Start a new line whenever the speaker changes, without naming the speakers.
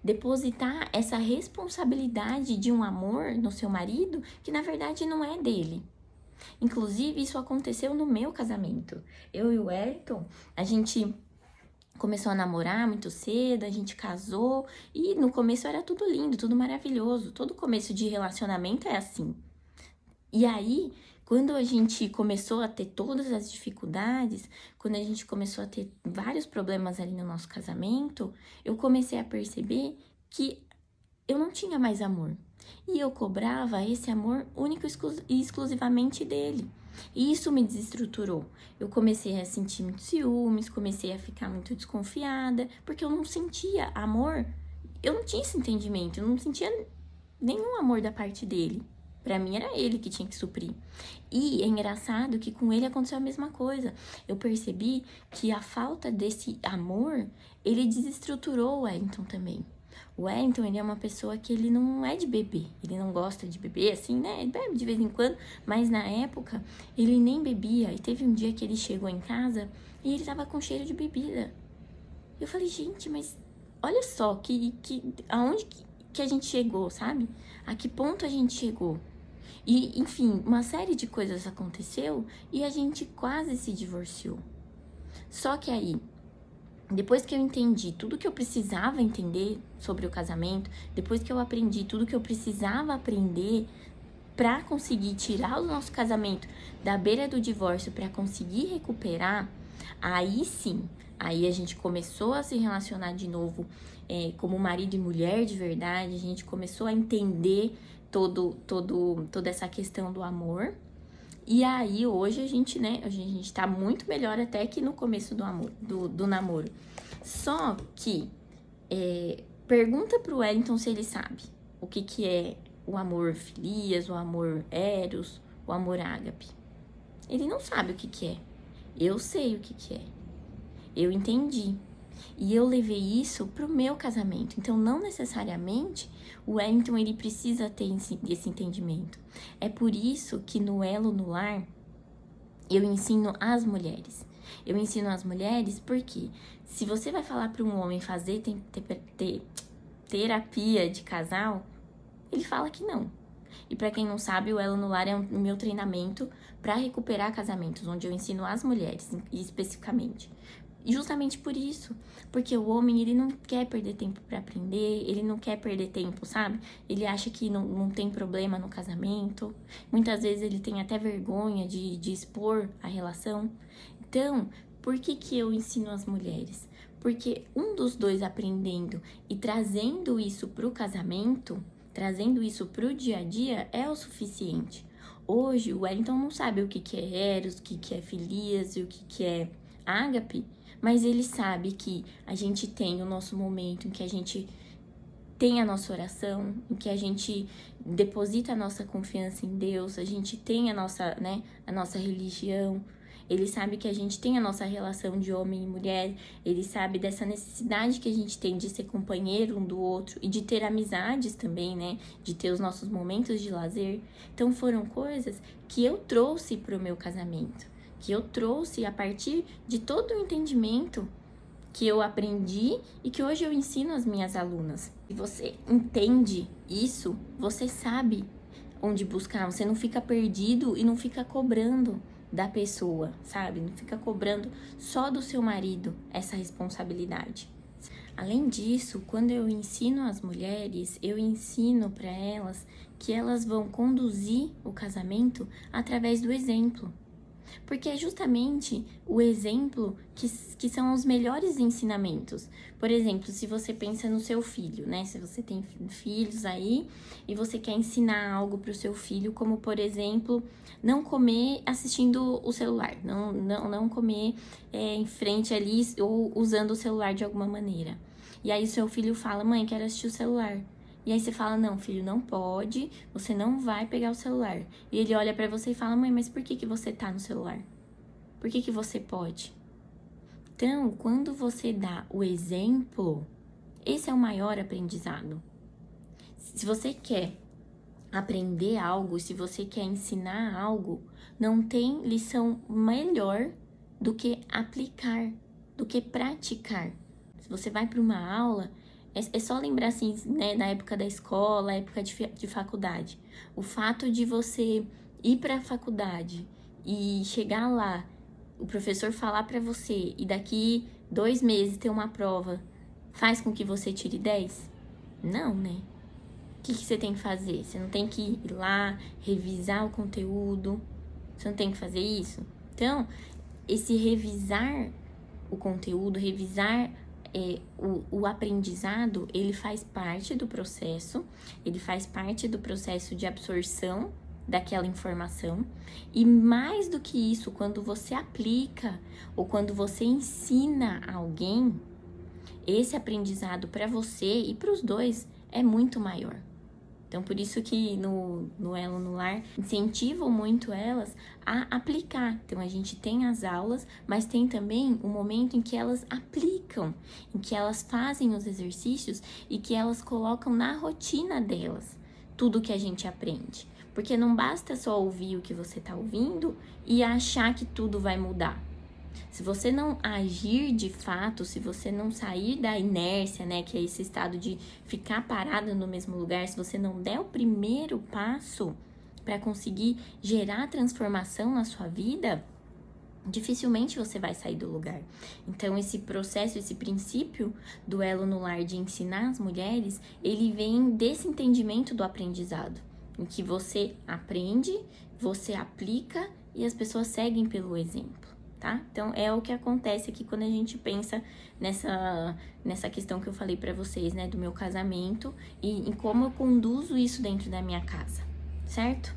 depositar essa responsabilidade de um amor no seu marido que na verdade não é dele. Inclusive, isso aconteceu no meu casamento. Eu e o Wellington, a gente começou a namorar muito cedo, a gente casou e no começo era tudo lindo, tudo maravilhoso. Todo começo de relacionamento é assim. E aí, quando a gente começou a ter todas as dificuldades, quando a gente começou a ter vários problemas ali no nosso casamento, eu comecei a perceber que eu não tinha mais amor. E eu cobrava esse amor único e exclusivamente dele. E isso me desestruturou. Eu comecei a sentir muitos ciúmes, comecei a ficar muito desconfiada, porque eu não sentia amor. Eu não tinha esse entendimento, eu não sentia nenhum amor da parte dele. Pra mim era ele que tinha que suprir. E é engraçado que com ele aconteceu a mesma coisa. Eu percebi que a falta desse amor, ele desestruturou o Wellington também. O Wellington, ele é uma pessoa que ele não é de beber. Ele não gosta de beber, assim, né? Ele bebe de vez em quando. Mas na época, ele nem bebia. E teve um dia que ele chegou em casa e ele tava com cheiro de bebida. Eu falei, gente, mas olha só aonde que a gente chegou, sabe? A que ponto a gente chegou? E, enfim, uma série de coisas aconteceu e a gente quase se divorciou. Só que aí, depois que eu entendi tudo que eu precisava entender sobre o casamento, depois que eu aprendi tudo que eu precisava aprender para conseguir tirar o nosso casamento da beira do divórcio, para conseguir recuperar, aí sim, aí a gente começou a se relacionar de novo como marido e mulher de verdade, a gente começou a entender toda essa questão do amor. E aí, hoje a gente, né, a gente tá muito melhor até que no começo do amor, do namoro. Só que, pergunta pro Wellington se ele sabe o que é o amor filias, o amor eros, o amor ágape. Ele não sabe o que é. Eu sei o que é. Eu entendi. E eu levei isso pro meu casamento. Então, não necessariamente o Wellington ele precisa ter esse entendimento. É por isso que no Elo no Lar eu ensino as mulheres. Eu ensino as mulheres porque se você vai falar para um homem fazer terapia de casal, ele fala que não. E para quem não sabe, o Elo no Lar é o meu treinamento para recuperar casamentos, onde eu ensino as mulheres especificamente. E justamente por isso, porque o homem, ele não quer perder tempo para aprender, ele não quer perder tempo, sabe? Ele acha que não tem problema no casamento, muitas vezes ele tem até vergonha de expor a relação. Então, por que eu ensino as mulheres? Porque um dos dois aprendendo e trazendo isso pro casamento, trazendo isso pro dia a dia, é o suficiente. Hoje, o Wellington não sabe o que é eros, o que é filias e o que é ágape, mas ele sabe que a gente tem o nosso momento em que a gente tem a nossa oração, em que a gente deposita a nossa confiança em Deus, a gente tem a nossa religião. Ele sabe que a gente tem a nossa relação de homem e mulher, ele sabe dessa necessidade que a gente tem de ser companheiro um do outro e de ter amizades também, né? De ter os nossos momentos de lazer. Então foram coisas que eu trouxe para o meu casamento, que eu trouxe a partir de todo o entendimento que eu aprendi e que hoje eu ensino às minhas alunas. Se você entende isso, você sabe onde buscar, você não fica perdido e não fica cobrando da pessoa, sabe? Não fica cobrando só do seu marido essa responsabilidade. Além disso, quando eu ensino as mulheres, eu ensino para elas que elas vão conduzir o casamento através do exemplo. Porque é justamente o exemplo que são os melhores ensinamentos. Por exemplo, se você pensa no seu filho, né? Se você tem filhos aí e você quer ensinar algo para o seu filho, como por exemplo, não comer assistindo o celular, não comer em frente ali ou usando o celular de alguma maneira. E aí o seu filho fala, mãe, quero assistir o celular. E aí você fala, não, filho, não pode, você não vai pegar o celular. E ele olha pra você e fala, mãe, mas por que você tá no celular? Por que você pode? Então, quando você dá o exemplo, esse é o maior aprendizado. Se você quer aprender algo, se você quer ensinar algo, não tem lição melhor do que aplicar, do que praticar. Se você vai para uma aula, É só lembrar, assim, né, na época da escola, época de faculdade. O fato de você ir para a faculdade e chegar lá, o professor falar para você e daqui 2 meses ter uma prova, faz com que você tire 10? Não, né? O que você tem que fazer? Você não tem que ir lá, revisar o conteúdo? Você não tem que fazer isso? Então, esse revisar o conteúdo, revisar o aprendizado, ele faz parte do processo, ele faz parte do processo de absorção daquela informação. E mais do que isso, quando você aplica ou quando você ensina alguém, esse aprendizado para você e para os dois é muito maior. Então, por isso que no Elo no Lar incentivam muito elas a aplicar. Então, a gente tem as aulas, mas tem também o momento em que elas aplicam, em que elas fazem os exercícios e que elas colocam na rotina delas tudo que a gente aprende. Porque não basta só ouvir o que você está ouvindo e achar que tudo vai mudar. Se você não agir de fato, se você não sair da inércia, né, que é esse estado de ficar parado no mesmo lugar, se você não der o primeiro passo para conseguir gerar transformação na sua vida, dificilmente você vai sair do lugar. Então, esse processo, esse princípio do Elo no Lar de ensinar as mulheres, ele vem desse entendimento do aprendizado, em que você aprende, você aplica e as pessoas seguem pelo exemplo. Tá? Então, é o que acontece aqui quando a gente pensa nessa questão que eu falei pra vocês, né? Do meu casamento e em como eu conduzo isso dentro da minha casa, certo?